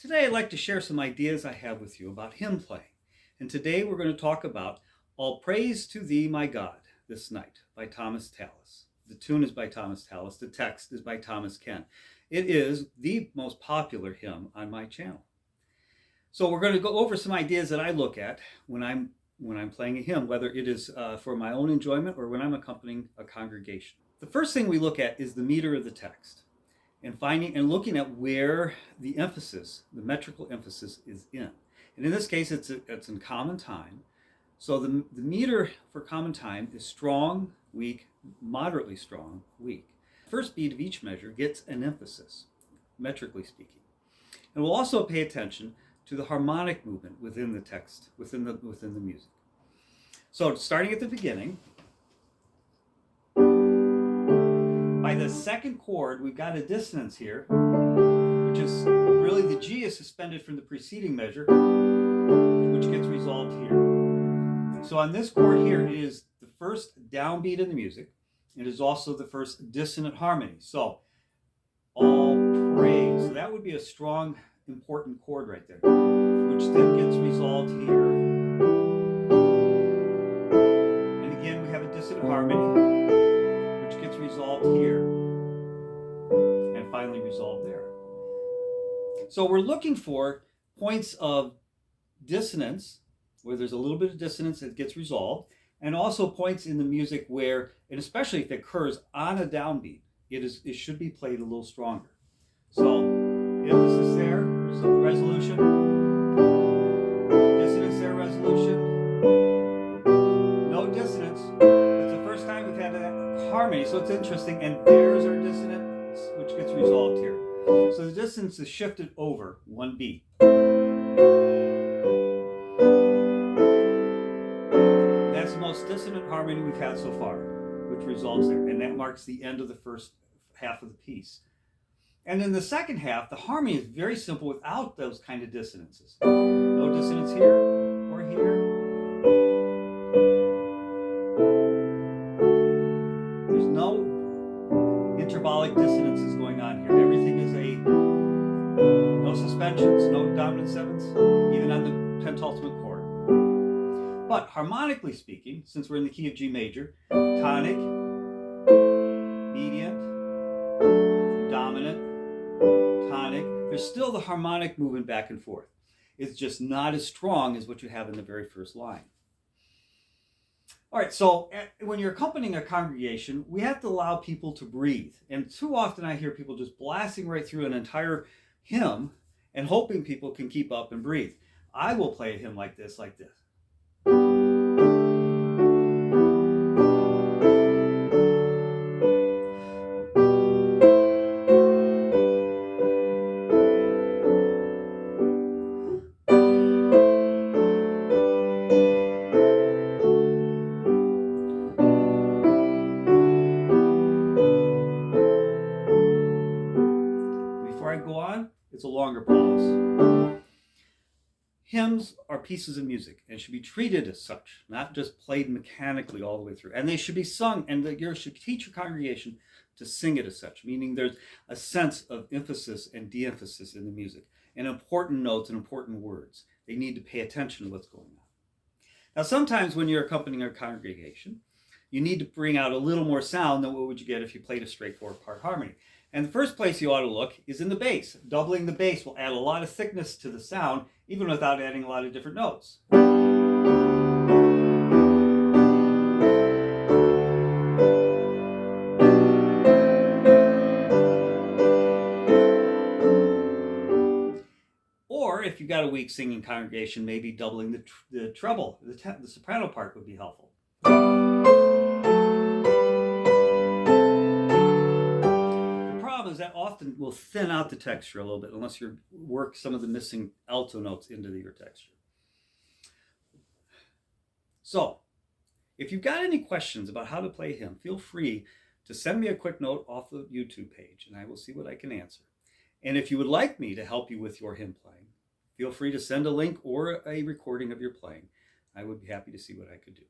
Today I'd like to share some ideas I have with you about hymn playing. And today we're going to talk about All Praise to Thee, My God, This Night by Thomas Tallis. The tune is by Thomas Tallis. The text is by Thomas Ken. It is the most popular hymn on my channel. So we're going to go over some ideas that I look at when I'm playing a hymn, whether it is for my own enjoyment or when I'm accompanying a congregation. The first thing we look at is the meter of the text, and finding and looking at where the emphasis, the metrical emphasis, is in. And in this case, it's in common time. So the meter for common time is strong, weak, moderately strong, weak. First beat of each measure gets an emphasis, metrically speaking. And we'll also pay attention to the harmonic movement within the text, within the music. So starting at the beginning, by the second chord, we've got a dissonance here, which is really the G is suspended from the preceding measure, which gets resolved here. So on this chord here, it is the first downbeat in the music. It is also the first dissonant harmony. So all praise. So that would be a strong, important chord right there, which then gets resolved here. And again, we have a dissonant harmony, gets resolved here and finally resolved there. So we're looking for points of dissonance where there's a little bit of dissonance that gets resolved, and also points in the music where, and especially if it occurs on a downbeat, it should be played a little stronger. So emphasis there, resolution, dissonance there, resolution, no dissonance. It's the first time we've had that harmony, so it's interesting, and there's our dissonance, which gets resolved here. So the dissonance is shifted over one beat. That's the most dissonant harmony we've had so far, which resolves there, and that marks the end of the first half of the piece. And in the second half, the harmony is very simple without those kind of dissonances. No dissonance here or here. There's no intervallic dissonances going on here. Everything is no suspensions, no dominant sevenths, even on the penultimate chord. But harmonically speaking, since we're in the key of G major, tonic, mediant, dominant, tonic, there's still the harmonic movement back and forth. It's just not as strong as what you have in the very first line. All right, so when you're accompanying a congregation, we have to allow people to breathe. And too often I hear people just blasting right through an entire hymn and hoping people can keep up and breathe. I will play a hymn like this. Before I go on, it's a longer pause. Hymns are pieces of music and should be treated as such, not just played mechanically all the way through. And they should be sung, and you should teach your congregation to sing it as such, meaning there's a sense of emphasis and de-emphasis in the music, and important notes and important words. They need to pay attention to what's going on. Now, sometimes when you're accompanying a congregation, you need to bring out a little more sound than what would you get if you played a straight four-part harmony. And the first place you ought to look is in the bass. Doubling the bass will add a lot of thickness to the sound, even without adding a lot of different notes. Or if you've got a weak singing congregation, maybe doubling the treble, the soprano part would be helpful. Is that often will thin out the texture a little bit unless you work some of the missing alto notes into your texture. So, if you've got any questions about how to play a hymn, feel free to send me a quick note off the YouTube page and I will see what I can answer. And if you would like me to help you with your hymn playing, feel free to send a link or a recording of your playing. I would be happy to see what I could do.